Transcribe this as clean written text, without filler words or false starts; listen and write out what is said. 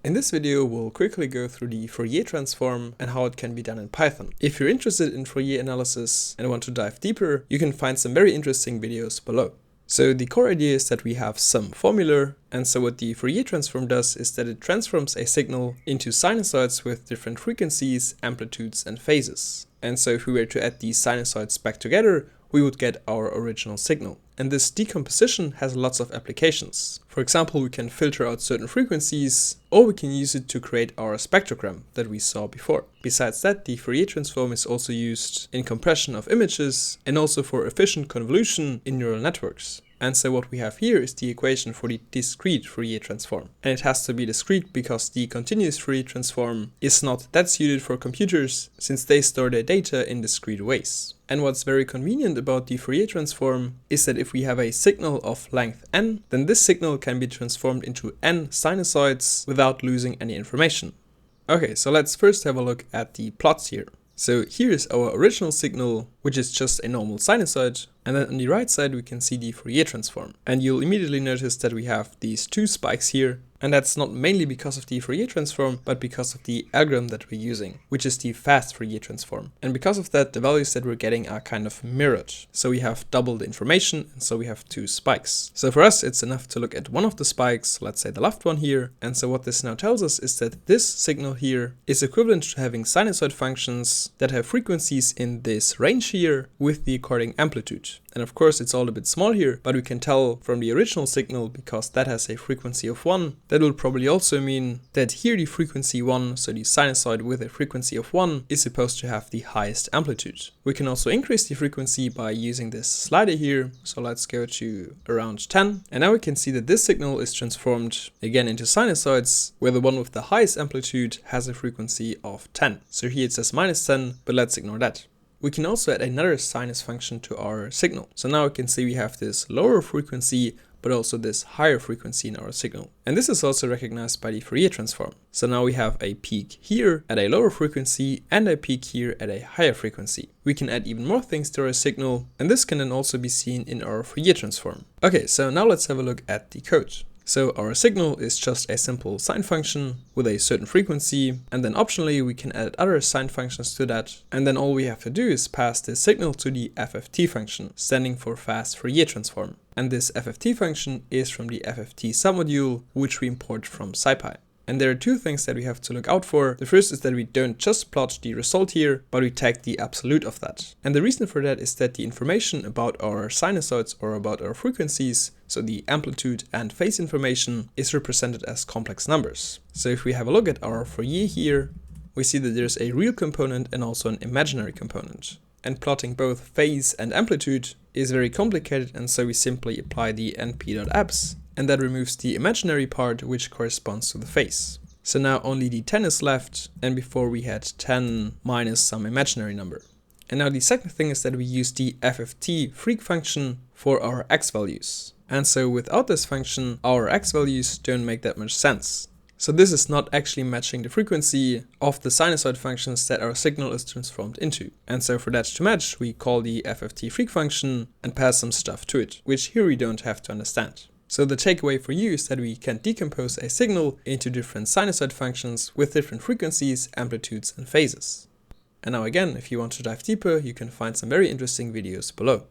In this video, we'll quickly go through the Fourier transform and how it can be done in Python. If you're interested in Fourier analysis and want to dive deeper, you can find some very interesting videos below. So the core idea is that we have some formula, and so what the Fourier transform does is that it transforms a signal into sinusoids with different frequencies, amplitudes, and phases. And so if we were to add these sinusoids back together, we would get our original signal. And this decomposition has lots of applications. For example, we can filter out certain frequencies, or we can use it to create our spectrogram that we saw before. Besides that, the Fourier transform is also used in compression of images and also for efficient convolution in neural networks. And so what we have here is the equation for the discrete Fourier transform. And it has to be discrete because the continuous Fourier transform is not that suited for computers since they store their data in discrete ways. And what's very convenient about the Fourier transform is that if we have a signal of length n, then this signal can be transformed into n sinusoids without losing any information. Okay, so let's first have a look at the plots here. So here is our original signal, which is just a normal sinusoid, and then on the right side we can see the Fourier transform. And you'll immediately notice that we have these two spikes here, and that's not mainly because of the Fourier transform, but because of the algorithm that we're using, which is the fast Fourier transform. And because of that, the values that we're getting are kind of mirrored. So we have double the information, and so we have two spikes. So for us, it's enough to look at one of the spikes, let's say the left one here. And so what this now tells us is that this signal here is equivalent to having sinusoid functions that have frequencies in this range here with the according amplitude. And of course, it's all a bit small here, but we can tell from the original signal, because that has a frequency of 1, that will probably also mean that here the frequency 1, so the sinusoid with a frequency of 1, is supposed to have the highest amplitude. We can also increase the frequency by using this slider here. So let's go to around 10. And now we can see that this signal is transformed again into sinusoids, where the one with the highest amplitude has a frequency of 10. So here it says minus 10, but let's ignore that. We can also add another sinus function to our signal. So now we can see we have this lower frequency, but also this higher frequency in our signal. And this is also recognized by the Fourier transform. So now we have a peak here at a lower frequency and a peak here at a higher frequency. We can add even more things to our signal, and this can then also be seen in our Fourier transform. Okay, so now let's have a look at the code. So our signal is just a simple sine function with a certain frequency, and then optionally we can add other sine functions to that, and then all we have to do is pass this signal to the FFT function, standing for fast Fourier transform. And this FFT function is from the FFT submodule, which we import from SciPy. And there are two things that we have to look out for. The first is that we don't just plot the result here, but we tag the absolute of that. And the reason for that is that the information about our sinusoids or about our frequencies, so the amplitude and phase information, is represented as complex numbers. So if we have a look at our Fourier here, we see that there's a real component and also an imaginary component. And plotting both phase and amplitude is very complicated, and so we simply apply the np.abs. And that removes the imaginary part, which corresponds to the phase. So now only the 10 is left, and before we had 10 minus some imaginary number. And now the second thing is that we use the FFT freq function for our x values. And so without this function, our x values don't make that much sense. So this is not actually matching the frequency of the sinusoid functions that our signal is transformed into. And so for that to match, we call the FFT freq function and pass some stuff to it, which here we don't have to understand. So the takeaway for you is that we can decompose a signal into different sinusoid functions with different frequencies, amplitudes, and phases. And now again, if you want to dive deeper, you can find some very interesting videos below.